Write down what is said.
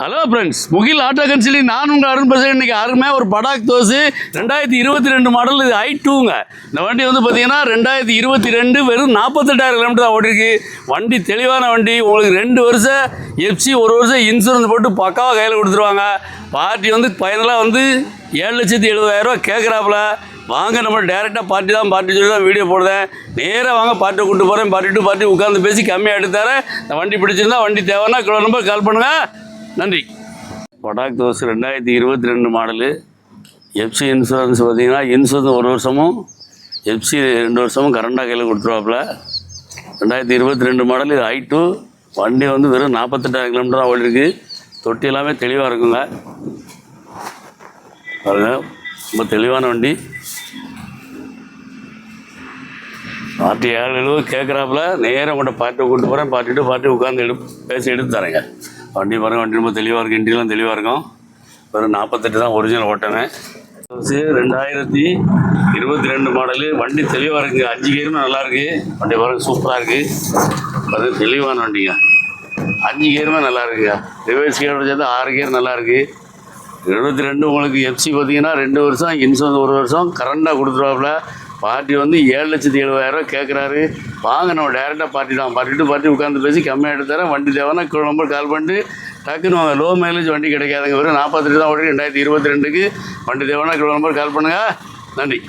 Hello friends, முகில் auto கன்சல்டி நான் உங்கள் அருண் பேசுகிறேன். இன்றைக்கி அருமையாக ஒரு படாக் தோசு 2022 மாடல். இது i2ங்க. இந்த வண்டி வந்து பார்த்தீங்கன்னா 2022 வெறும் 48,000 கிலோமீட்டர் தான் ஓடிருக்கு. வண்டி தெளிவான வண்டி. உங்களுக்கு 2 வருஷம் எஃப்சி 1 வருஷம் இன்சூரன்ஸ் போட்டு பக்காவாக கையில் கொடுத்துருவாங்க. பார்ட்டி வந்து ஃபைனலாக வந்து 7,70,000 கேட்குறாப்புல. வாங்க, நம்ம டேரெக்டாக பார்ட்டி சொல்லி தான் வீடியோ போடுறேன். நேராக வாங்க, பார்ட்டியை கூப்பிட்டு போகிறேன். பார்ட்டி டு பார்ட்டி உட்காந்து பேசி கம்மியாக எடுத்தாரேன். இந்த வண்டி பிடிச்சிருந்தா வண்டி தேவைன்னா கிலோ நம்பர் கால் பண்ணுங்கள். நன்றி. படாக் தோசு 2022 மாடலு. எஃப்சி இன்சூரன்ஸ் பார்த்தீங்கன்னா இன்சூரன்ஸ் 1 வருஷமும் எஃப்சி 2 வருஷமும் கரண்டாக கையில் கொடுத்துருவாப்புல. 2022 மாடல். இது i2 வண்டி வந்து வெறும் 48,000 கிலோமீட்டர் தான் ஓடிருக்கு. தொட்டி எல்லாமே தெளிவாக இருக்குங்க. பாருங்க, ரொம்ப தெளிவான வண்டி. பார்ட்டி 7,70 கேட்குறாப்புல. நேராக உங்கள்கிட்ட பார்ட்டியை கூப்பிட்டு போகிறேன். பார்ட்டி டு பார்ட்டி உட்காந்து பேசி எடுத்து தரேங்க. வண்டி பாருங்கள், வண்டி ரொம்ப தெளிவாக இருக்குது. இன்டீரியெலாம் தெளிவாக இருக்கும். வெறும் 48 தான் ஒரிஜினல் ஓட்டமே. 2022 மாடலு. வண்டி தெளிவாக இருக்குங்க. 5 கியருமே நல்லாயிருக்கு. வண்டி பாருங்கள், சூப்பராக இருக்குது. அது தெளிவான வண்டிங்க. 5 கியருமே நல்லா இருக்குங்க. ரிவர்ஸ் கியரோட சேர்த்து 6 கியர் நல்லாயிருக்கு. 22 உங்களுக்கு எஃப்சி பார்த்தீங்கன்னா 2 வருஷம் இன்சூரன்ஸ் 1 வருஷம் கரண்டாக கொடுத்துருவாப்புல. பார்ட்டி வந்து 7,70,000 கேட்குறாரு. வாங்க, நம்ம டேரெக்டாக பார்ட்டி தான். பார்ட்டி டு பார்ட்டி உட்காந்து பேசி கம்மியாக எடுத்தாரேன். வண்டி தேவைன்னா கிலோ நம்பர் கால் பண்ணிட்டு டக்குன்னு வாங்க. லோ மைலேஜ் வண்டி கிடைக்காதுங்க. வெறும் 48 தான் ஓடி 2022க்கு. வண்டி தேவைன்னா கிலோ நம்பர் கால் பண்ணுங்கள். நன்றி.